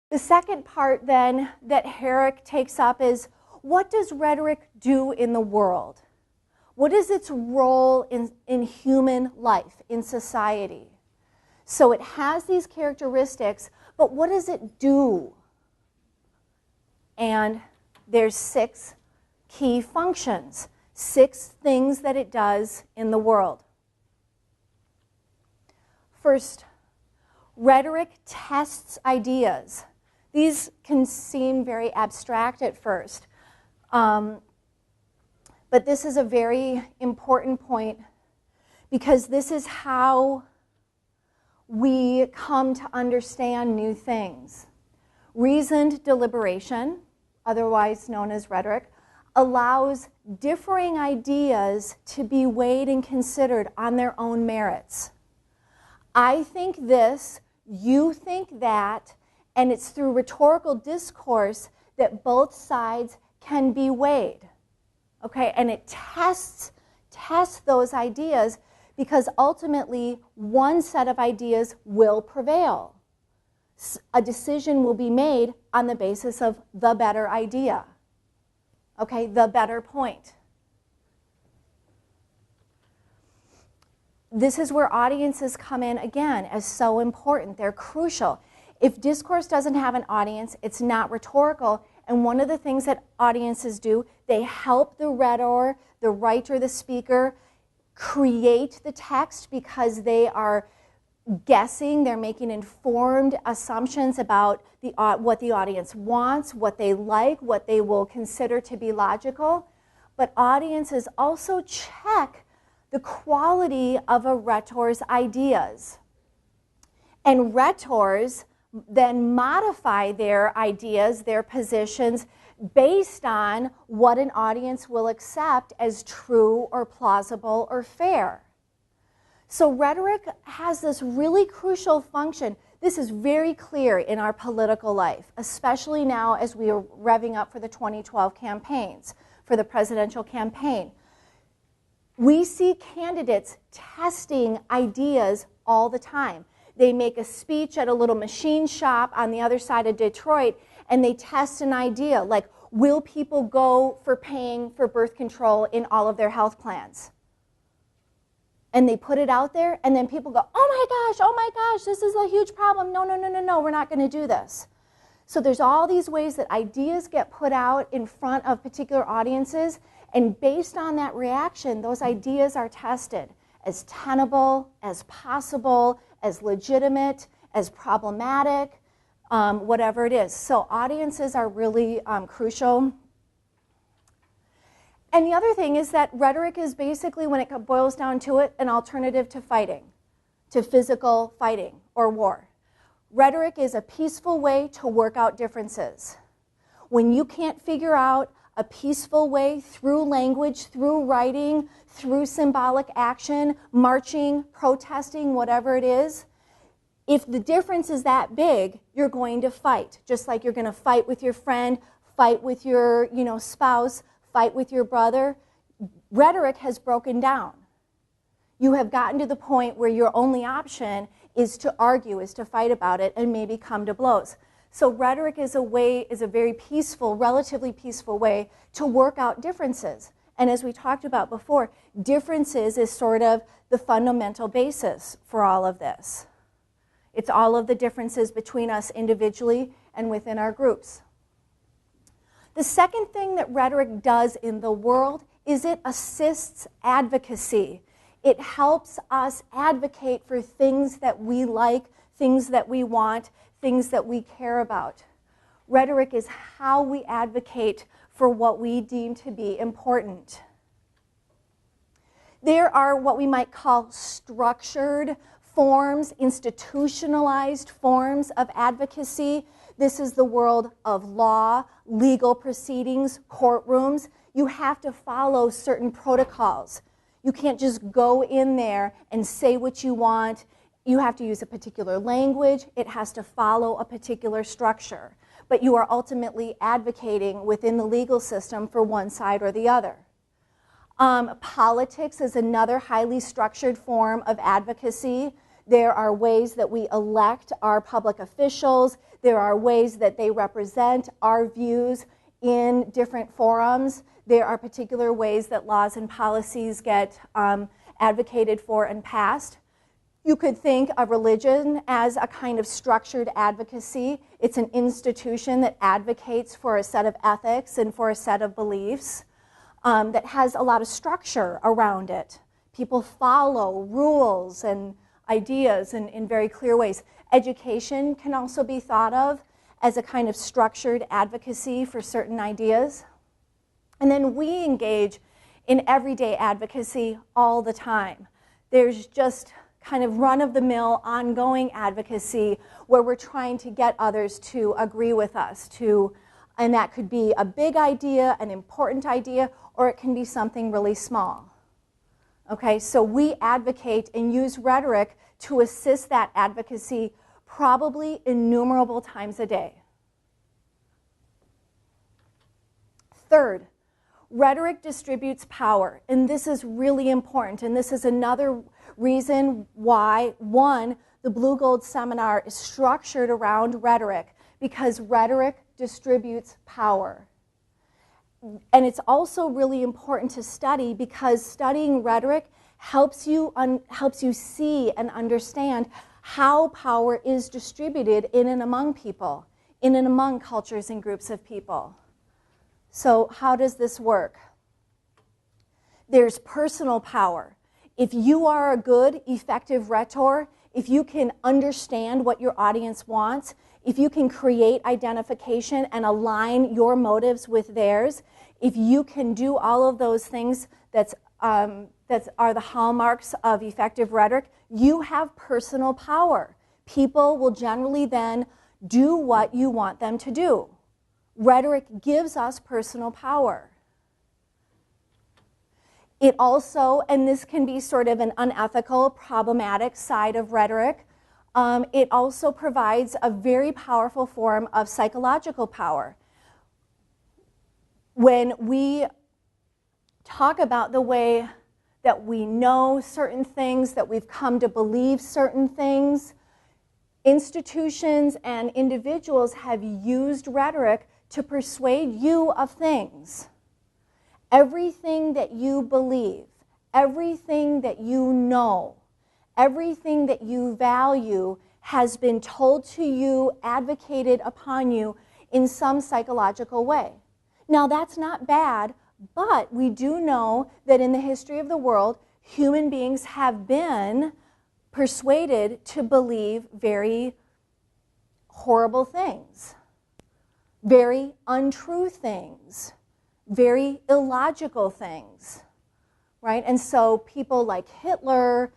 The second part then that Herrick takes up is, what does rhetoric do in the world? What is its role in human life, in society? So it has these characteristics, but what does it do? And there's 6 key functions, 6 things that it does in the world. First, rhetoric tests ideas. These can seem very abstract at first, but this is a very important point because this is how we come to understand new things. Reasoned deliberation, otherwise known as rhetoric, allows differing ideas to be weighed and considered on their own merits. I think this, you think that, and it's through rhetorical discourse that both sides can be weighed. Okay, and it tests those ideas because ultimately one set of ideas will prevail. A decision will be made on the basis of the better idea. Okay, the better point. This is where audiences come in again as so important. They're crucial. If discourse doesn't have an audience, it's not rhetorical. And one of the things that audiences do, they help the rhetor, the writer, the speaker, create the text because they are guessing, they're making informed assumptions about what the audience wants, what they like, what they will consider to be logical. But audiences also check the quality of a rhetor's ideas. And rhetors then modify their ideas, their positions, based on what an audience will accept as true or plausible or fair. So rhetoric has this really crucial function. This is very clear in our political life, especially now as we are revving up for the 2012 campaigns, for the presidential campaign. We see candidates testing ideas all the time. They make a speech at a little machine shop on the other side of Detroit, and they test an idea like, will people go for paying for birth control in all of their health plans? And they put it out there, and then people go, oh my gosh, this is a huge problem. No, we're not going to do this. So there's all these ways that ideas get put out in front of particular audiences, and based on that reaction, those ideas are tested as tenable, as possible, as legitimate, as problematic, whatever it is. So audiences are really crucial. And the other thing is that rhetoric is basically, when it boils down to it, an alternative to fighting, to physical fighting or war. Rhetoric is a peaceful way to work out differences. When you can't figure out a peaceful way through language, through writing, through symbolic action, marching, protesting, whatever it is, if the difference is that big, you're going to fight. Just like you're going to fight with your friend, fight with your spouse, fight with your brother. Rhetoric has broken down. You have gotten to the point where your only option is to argue, is to fight about it, and maybe come to blows. So rhetoric is a very peaceful, relatively peaceful way to work out differences. And as we talked about before, differences is sort of the fundamental basis for all of this. It's all of the differences between us individually and within our groups. The second thing that rhetoric does in the world is it assists advocacy. It helps us advocate for things that we like, things that we want, things that we care about. Rhetoric is how we advocate for what we deem to be important. There are what we might call structured forms, institutionalized forms of advocacy. This is the world of law, legal proceedings, courtrooms. You have to follow certain protocols. You can't just go in there and say what you want. You have to use a particular language. It has to follow a particular structure. But you are ultimately advocating within the legal system for one side or the other. Politics is another highly structured form of advocacy. There are ways that we elect our public officials. There are ways that they represent our views in different forums. There are particular ways that laws and policies get advocated for and passed. You could think of religion as a kind of structured advocacy. It's an institution that advocates for a set of ethics and for a set of beliefs that has a lot of structure around it. People follow rules and ideas in very clear ways. Education can also be thought of as a kind of structured advocacy for certain ideas. And then we engage in everyday advocacy all the time. There's just kind of run-of-the-mill ongoing advocacy where we're trying to get others to agree with us, and that could be a big idea, an important idea, or it can be something really small. Okay, so we advocate and use rhetoric to assist that advocacy probably innumerable times a day. Third, rhetoric distributes power, and this is really important, and this is another reason why, one, the Blugold seminar is structured around rhetoric, because rhetoric distributes power. And it's also really important to study because studying rhetoric helps you see and understand how power is distributed in and among people, in and among cultures and groups of people. So how does this work? There's personal power. If you are a good, effective rhetor, if you can understand what your audience wants, if you can create identification and align your motives with theirs, if you can do all of those things that are the hallmarks of effective rhetoric, you have personal power. People will generally then do what you want them to do. Rhetoric gives us personal power. It also, and this can be sort of an unethical, problematic side of rhetoric, it also provides a very powerful form of psychological power. When we talk about the way that we know certain things, that we've come to believe certain things, institutions and individuals have used rhetoric to persuade you of things. Everything that you believe, everything that you know, everything that you value has been told to you, advocated upon you in some psychological way. Now, that's not bad, but we do know that in the history of the world, human beings have been persuaded to believe very horrible things, very untrue things, very illogical things, right? And so people like Hitler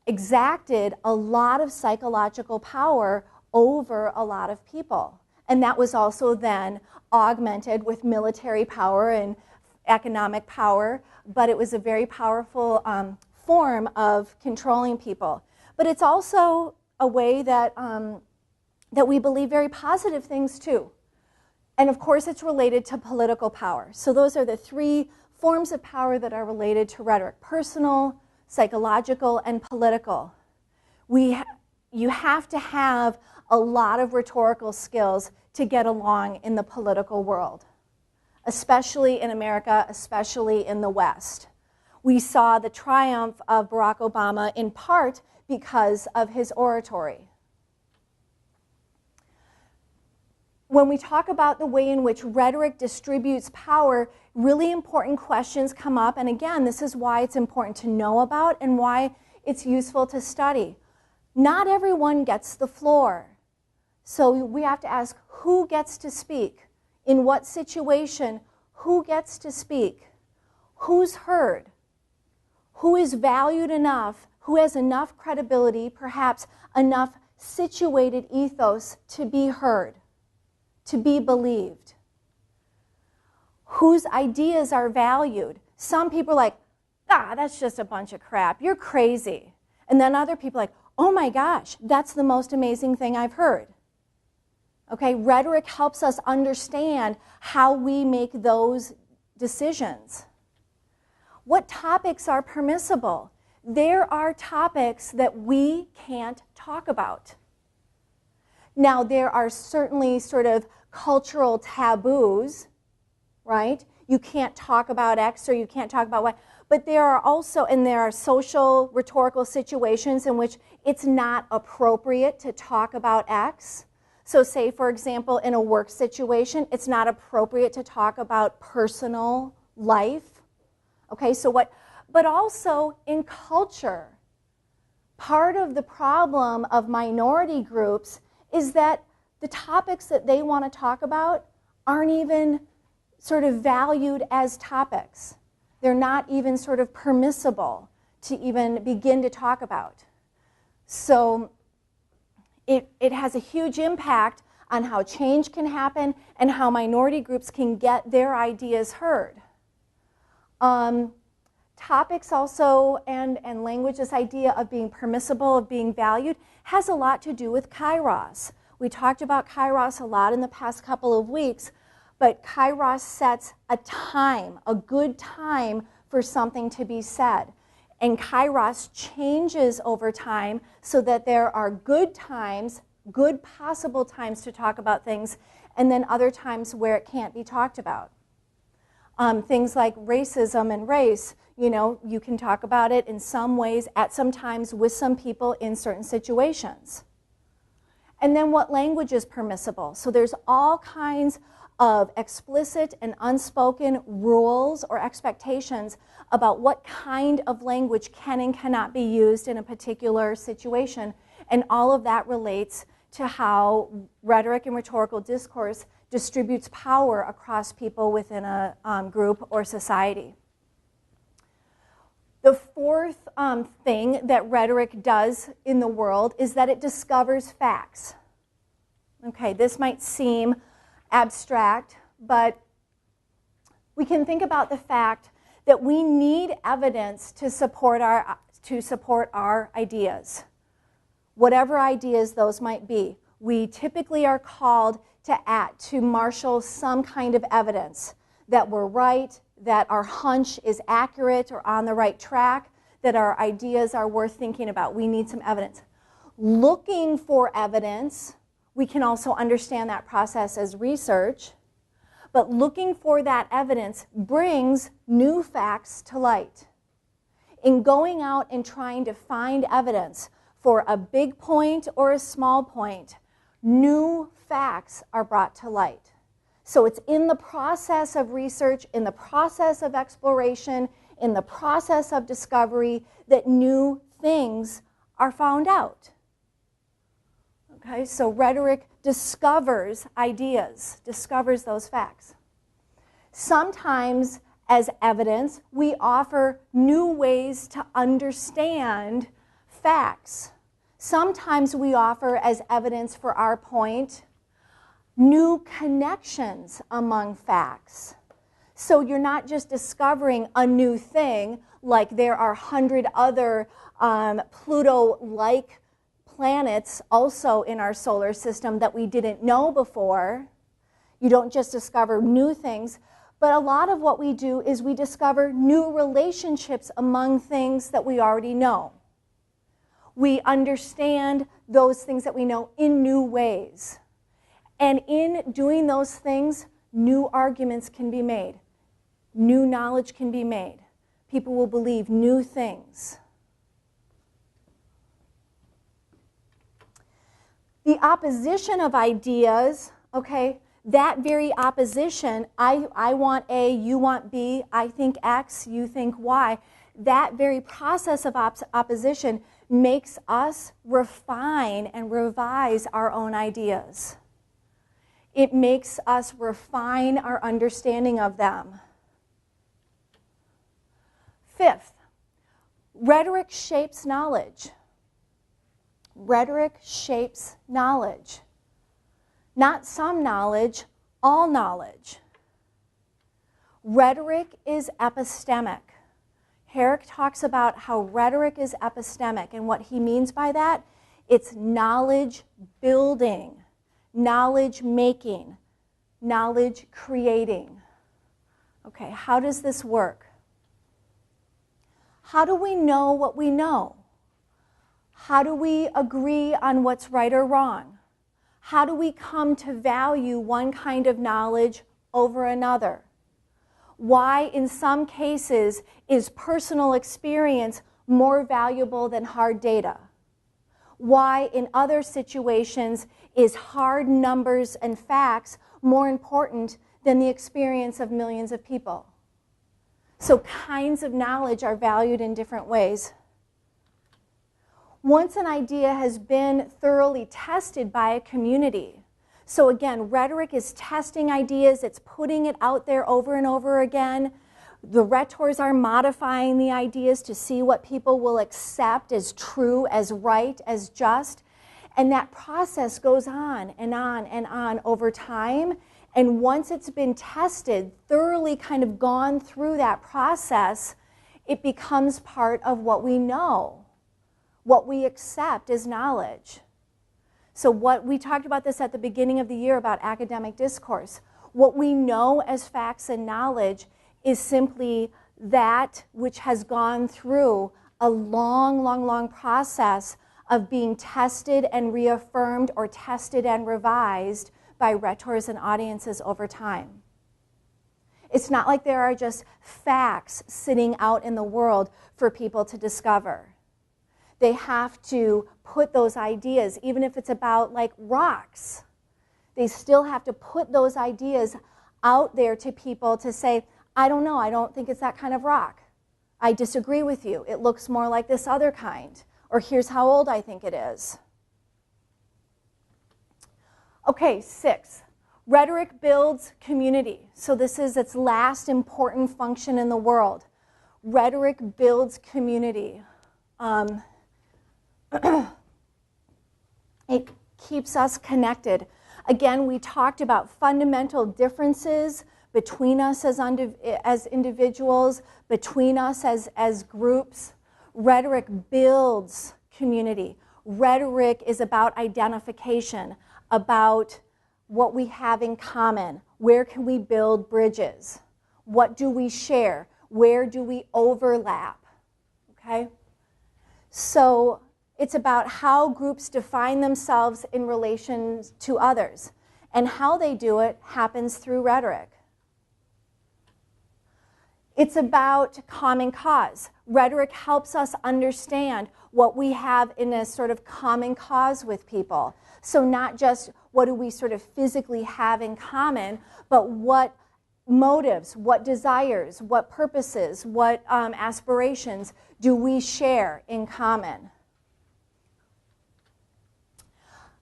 exacted a lot of psychological power over a lot of people. And that was also then augmented with military power and economic power, but it was a very powerful form of controlling people. But it's also a way that, that we believe very positive things too. And of course, it's related to political power. So those are the three forms of power that are related to rhetoric: personal, psychological, and political. You have to have a lot of rhetorical skills to get along in the political world, especially in America, especially in the West. We saw the triumph of Barack Obama in part because of his oratory. When we talk about the way in which rhetoric distributes power, really important questions come up. And again, this is why it's important to know about and why it's useful to study. Not everyone gets the floor. So we have to ask, who gets to speak? In what situation? Who gets to speak? Who's heard? Who is valued enough? Who has enough credibility, perhaps enough situated ethos to be heard, to be believed? Whose ideas are valued? Some people are like, that's just a bunch of crap. You're crazy. And then other people are like, oh my gosh, that's the most amazing thing I've heard. Okay, rhetoric helps us understand how we make those decisions. What topics are permissible? there are topics that we can't talk about. Now, there are certainly sort of cultural taboos, right? You can't talk about X or you can't talk about Y. But there are also, and there are social rhetorical situations in which it's not appropriate to talk about X. So say, for example, in a work situation, it's not appropriate to talk about personal life. Okay, so what, but also in culture, part of the problem of minority groups is that the topics that they want to talk about aren't even sort of valued as topics. They're not even sort of permissible to even begin to talk about. So it has a huge impact on how change can happen and how minority groups can get their ideas heard. Topics also, and language, this idea of being permissible, of being valued, has a lot to do with kairos. We talked about kairos a lot in the past couple of weeks, but kairos sets a time, a good time for something to be said. And kairos changes over time so that there are good times, good possible times to talk about things, and then other times where it can't be talked about. Things like racism and race, you know, you can talk about it in some ways, at some times, with some people in certain situations. And then what language is permissible. So there's all kinds of explicit and unspoken rules or expectations about what kind of language can and cannot be used in a particular situation. And all of that relates to how rhetoric and rhetorical discourse distributes power across people within a group or society. The fourth thing that rhetoric does in the world is that it discovers facts. Okay, this might seem abstract, but we can think about the fact that we need evidence to support our ideas, whatever ideas those might be. We typically are called to marshal some kind of evidence that we're right, that our hunch is accurate or on the right track, that our ideas are worth thinking about. We need some evidence. Looking for evidence, we can also understand that process as research, but looking for that evidence brings new facts to light. In going out and trying to find evidence for a big point or a small point, new facts are brought to light. So it's in the process of research, in the process of exploration, in the process of discovery that new things are found out. Okay, so rhetoric discovers ideas, discovers those facts. Sometimes, as evidence, we offer new ways to understand facts. Sometimes we offer, as evidence for our point, new connections among facts. So you're not just discovering a new thing, like there are 100 other Pluto-like planets also in our solar system that we didn't know before. You don't just discover new things, but a lot of what we do is we discover new relationships among things that we already know. We understand those things that we know in new ways. And in doing those things, new arguments can be made. New knowledge can be made. People will believe new things. The opposition of ideas, okay, that very opposition, I want A, you want B, I think X, you think Y, that very process of opposition makes us refine and revise our own ideas. It makes us refine our understanding of them. Fifth, rhetoric shapes knowledge. Rhetoric shapes knowledge. Not some knowledge, all knowledge. Rhetoric is epistemic. Herrick talks about how rhetoric is epistemic, and what he means by that, it's knowledge building, knowledge making, knowledge creating. Okay, how does this work? How do we know what we know? How do we agree on what's right or wrong? How do we come to value one kind of knowledge over another? Why, in some cases, is personal experience more valuable than hard data? Why, in other situations, is hard numbers and facts more important than the experience of millions of people? So kinds of knowledge are valued in different ways. Once an idea has been thoroughly tested by a community, so again, rhetoric is testing ideas, it's putting it out there over and over again. The rhetors are modifying the ideas to see what people will accept as true, as right, as just. And that process goes on and on and on over time. And once it's been tested, thoroughly kind of gone through that process, it becomes part of what we know, what we accept as knowledge. So what we talked about this at the beginning of the year about academic discourse. What we know as facts and knowledge is simply that which has gone through a long process of being tested and reaffirmed or tested and revised by rhetors and audiences over time. It's not like there are just facts sitting out in the world for people to discover. They have to put those ideas, even if it's about like rocks, they still have to put those ideas out there to people to say, I don't know, I don't think it's that kind of rock. I disagree with you. It looks more like this other kind. Or here's how old I think it is. Okay, 6. Rhetoric builds community. So this is its last important function in the world. Rhetoric builds community. It keeps us connected. Again, we talked about fundamental differences between us as individuals, between us as groups. Rhetoric builds community. Rhetoric is about identification, about what we have in common. Where can we build bridges? What do we share? Where do we overlap? Okay? So it's about how groups define themselves in relation to others. And how they do it happens through rhetoric. It's about common cause. Rhetoric helps us understand what we have in a sort of common cause with people. So not just what do we sort of physically have in common, but what motives, what desires, what purposes, what aspirations do we share in common.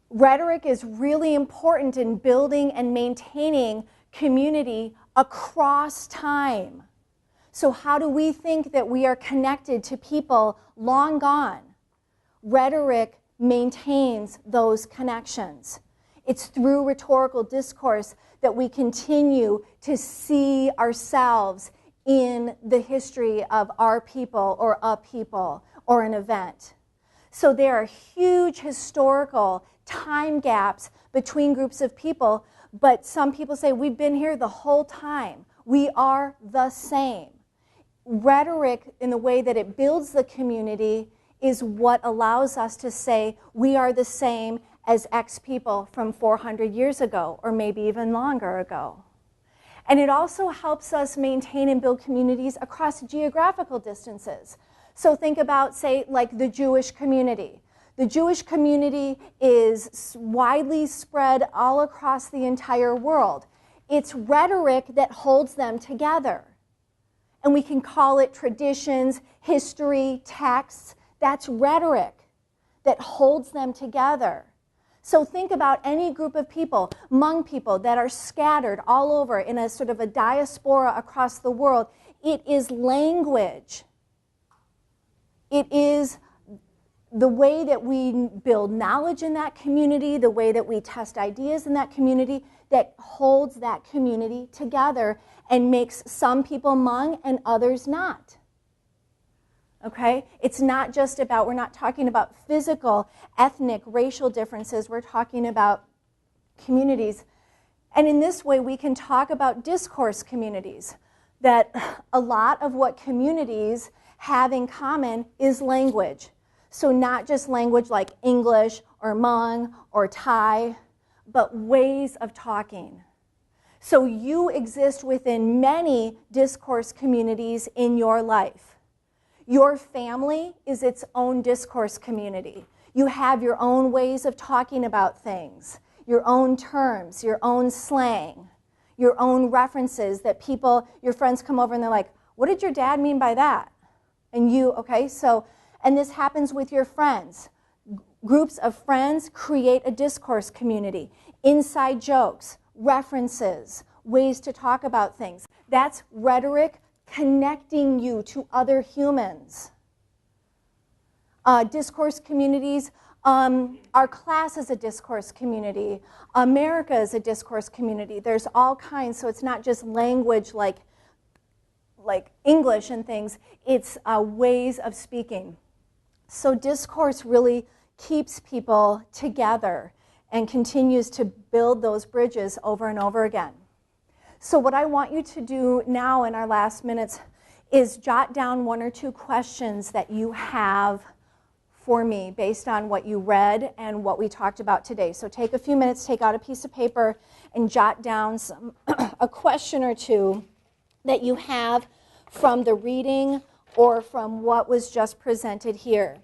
Rhetoric is really important in building and maintaining community across time. So how do we think that we are connected to people long gone? Rhetoric maintains those connections. It's through rhetorical discourse that we continue to see ourselves in the history of our people or a people or an event. So there are huge historical time gaps between groups of people, but some people say we've been here the whole time. We are the same. Rhetoric, in the way that it builds the community, is what allows us to say we are the same as X people from 400 years ago, or maybe even longer ago. And it also helps us maintain and build communities across geographical distances. So think about, say, like the Jewish community. The Jewish community is widely spread all across the entire world. It's rhetoric that holds them together. And we can call it traditions, history, texts. That's rhetoric that holds them together. So think about any group of people, Hmong people, that are scattered all over in a sort of a diaspora across the world. It is language. It is the way that we build knowledge in that community, the way that we test ideas in that community, that holds that community together and makes some people Hmong and others not. Okay? It's not just about, we're not talking about physical, ethnic, racial differences. We're talking about communities. And in this way, we can talk about discourse communities, that a lot of what communities have in common is language. So not just language like English or Hmong or Thai, but ways of talking. So you exist within many discourse communities in your life. Your family is its own discourse community. You have your own ways of talking about things, your own terms, your own slang, your own references that people, your friends come over and they're like, what did your dad mean by that? And you, okay, so, and this happens with your friends. Groups of friends create a discourse community. Inside jokes, references, ways to talk about things. That's rhetoric connecting you to other humans. Discourse communities, our class is a discourse community. America is a discourse community. There's all kinds, so it's not just language like English and things. It's ways of speaking. So discourse really keeps people together and continues to build those bridges over and over again. So what I want you to do now in our last minutes is jot down 1 or 2 questions that you have for me based on what you read and what we talked about today. So take a few minutes, take out a piece of paper, and jot down a question or 2 that you have from the reading or from what was just presented here.